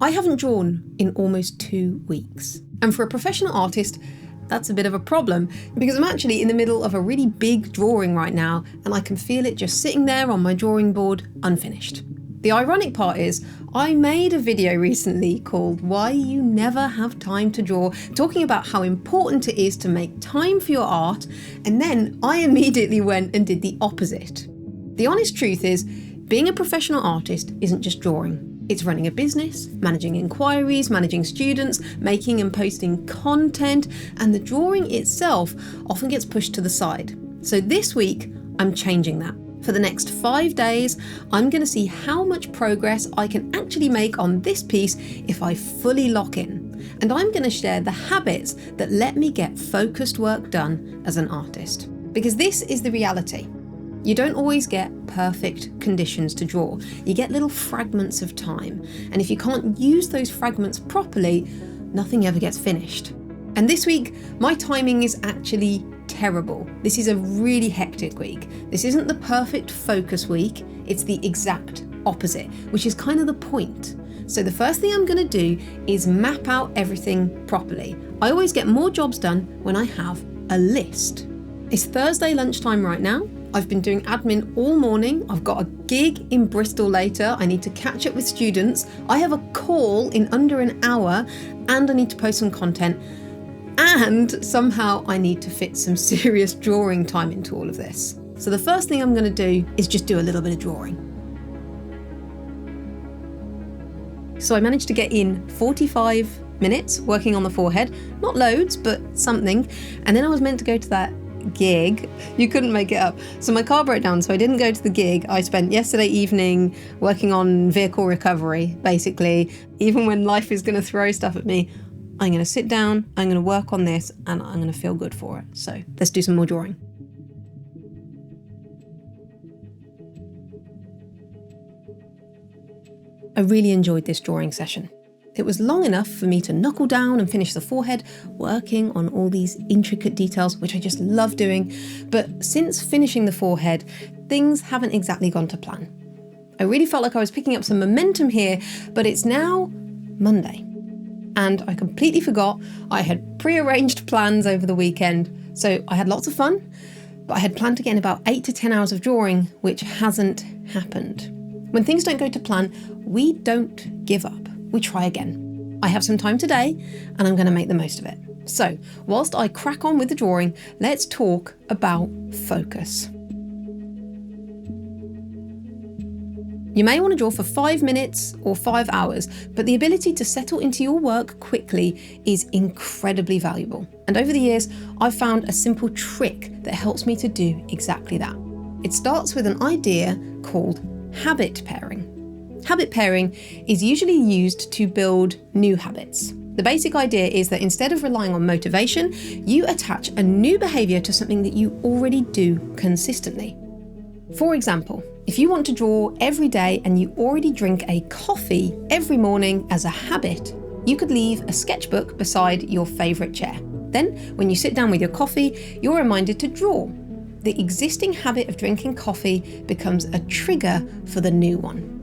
I haven't drawn in almost 2 weeks. And for a professional artist, that's a bit of a problem because I'm actually in the middle of a really big drawing right now and I can feel it just sitting there on my drawing board unfinished. The ironic part is I made a video recently called Why You Never Have Time to Draw, talking about how important it is to make time for your art, and then I immediately went and did the opposite. The honest truth is, being a professional artist isn't just drawing. It's running a business, managing inquiries, managing students, making and posting content, and the drawing itself often gets pushed to the side. So this week, I'm changing that. For the next 5 days, I'm going to see how much progress I can actually make on this piece if I fully lock in. And I'm going to share the habits that let me get focused work done as an artist. Because this is the reality. You don't always get perfect conditions to draw. You get little fragments of time. And if you can't use those fragments properly, nothing ever gets finished. And this week, my timing is actually terrible. This is a really hectic week. This isn't the perfect focus week. It's the exact opposite, which is kind of the point. So the first thing I'm going to do is map out everything properly. I always get more jobs done when I have a list. It's Thursday lunchtime right now. I've been doing admin all morning. I've got a gig in Bristol later. I need to catch up with students. I have a call in under an hour and I need to post some content. And somehow I need to fit some serious drawing time into all of this. So the first thing I'm going to do is just do a little bit of drawing. So I managed to get in 45 minutes working on the forehead. Not loads, but something. And then I was meant to go to that gig. You couldn't make it up. So my car broke down, so I didn't go to the gig. I spent yesterday evening working on vehicle recovery, basically. Even when life is going to throw stuff at me, I'm going to sit down, I'm going to work on this, and I'm going to feel good for it. So let's do some more drawing. I really enjoyed this drawing session. It was long enough for me to knuckle down and finish the forehead, working on all these intricate details, which I just love doing. But since finishing the forehead, things haven't exactly gone to plan. I really felt like I was picking up some momentum here, but it's now Monday. And I completely forgot I had pre-arranged plans over the weekend. So I had lots of fun, but I had planned to get in about 8 to 10 hours of drawing, which hasn't happened. When things don't go to plan, we don't give up. We try again. I have some time today and I'm going to make the most of it. So, whilst I crack on with the drawing, let's talk about focus. You may want to draw for 5 minutes or 5 hours, but the ability to settle into your work quickly is incredibly valuable. And over the years, I've found a simple trick that helps me to do exactly that. It starts with an idea called habit pairing. Habit pairing is usually used to build new habits. The basic idea is that instead of relying on motivation, you attach a new behaviour to something that you already do consistently. For example, if you want to draw every day and you already drink a coffee every morning as a habit, you could leave a sketchbook beside your favourite chair. Then, when you sit down with your coffee, you're reminded to draw. The existing habit of drinking coffee becomes a trigger for the new one.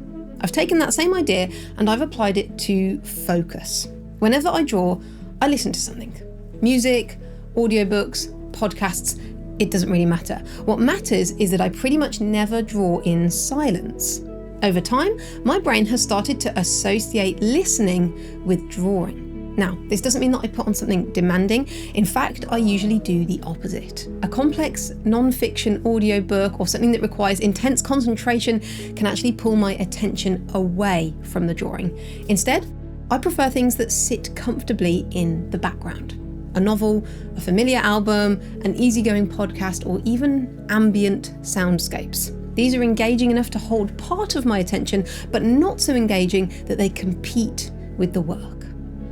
I've taken that same idea and I've applied it to focus. Whenever I draw, I listen to something. Music, audiobooks, podcasts, it doesn't really matter. What matters is that I pretty much never draw in silence. Over time, my brain has started to associate listening with drawing. Now, this doesn't mean that I put on something demanding. In fact, I usually do the opposite. A complex non-fiction audiobook or something that requires intense concentration can actually pull my attention away from the drawing. Instead, I prefer things that sit comfortably in the background. A novel, a familiar album, an easygoing podcast, or even ambient soundscapes. These are engaging enough to hold part of my attention, but not so engaging that they compete with the work.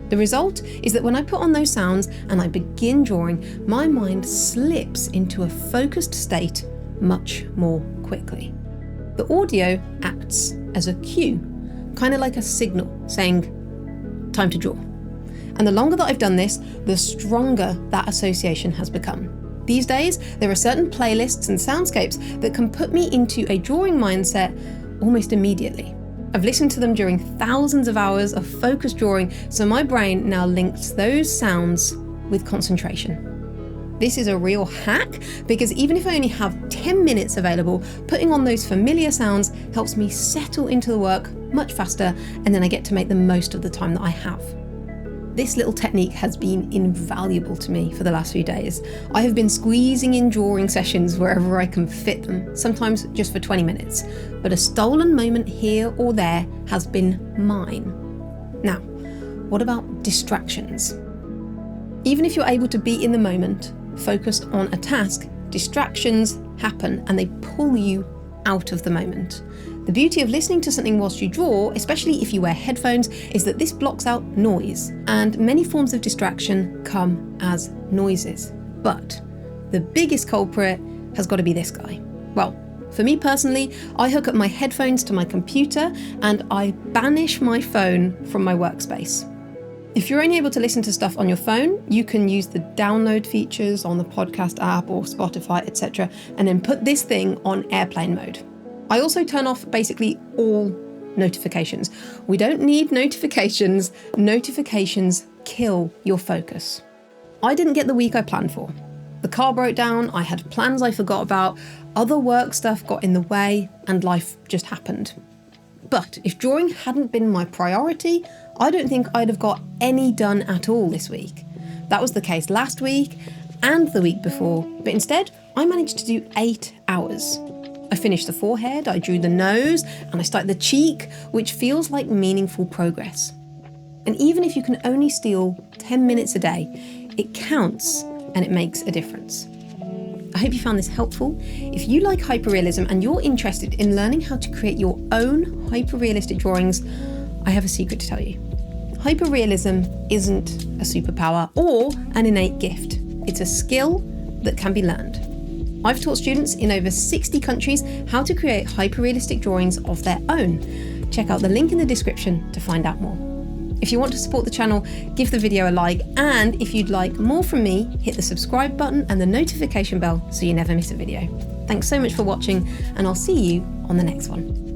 The result is that when I put on those sounds and I begin drawing, my mind slips into a focused state much more quickly. The audio acts as a cue, kind of like a signal saying, time to draw. And the longer that I've done this, the stronger that association has become. These days, there are certain playlists and soundscapes that can put me into a drawing mindset almost immediately. I've listened to them during thousands of hours of focused drawing, so my brain now links those sounds with concentration. This is a real hack because even if I only have 10 minutes available, putting on those familiar sounds helps me settle into the work much faster, and then I get to make the most of the time that I have. This little technique has been invaluable to me for the last few days. I have been squeezing in drawing sessions wherever I can fit them, sometimes just for 20 minutes, but a stolen moment here or there has been mine. Now, what about distractions? Even if you're able to be in the moment, focused on a task, distractions happen and they pull you out of the moment. The beauty of listening to something whilst you draw, especially if you wear headphones, is that this blocks out noise, and many forms of distraction come as noises. But the biggest culprit has got to be this guy. Well, for me personally, I hook up my headphones to my computer and I banish my phone from my workspace. If you're only able to listen to stuff on your phone, you can use the download features on the podcast app or Spotify, etc., and then put this thing on airplane mode. I also turn off basically all notifications. We don't need notifications. Notifications kill your focus. I didn't get the week I planned for. The car broke down, I had plans I forgot about, other work stuff got in the way, and life just happened. But if drawing hadn't been my priority, I don't think I'd have got any done at all this week. That was the case last week and the week before, but instead I managed to do 8 hours. I finished the forehead, I drew the nose, and I started the cheek, which feels like meaningful progress. And even if you can only steal 10 minutes a day, it counts and it makes a difference. I hope you found this helpful. If you like hyperrealism and you're interested in learning how to create your own hyperrealistic drawings, I have a secret to tell you. Hyperrealism isn't a superpower or an innate gift. It's a skill that can be learned. I've taught students in over 60 countries how to create hyperrealistic drawings of their own. Check out the link in the description to find out more. If you want to support the channel, give the video a like, and if you'd like more from me, hit the subscribe button and the notification bell so you never miss a video. Thanks so much for watching, and I'll see you on the next one.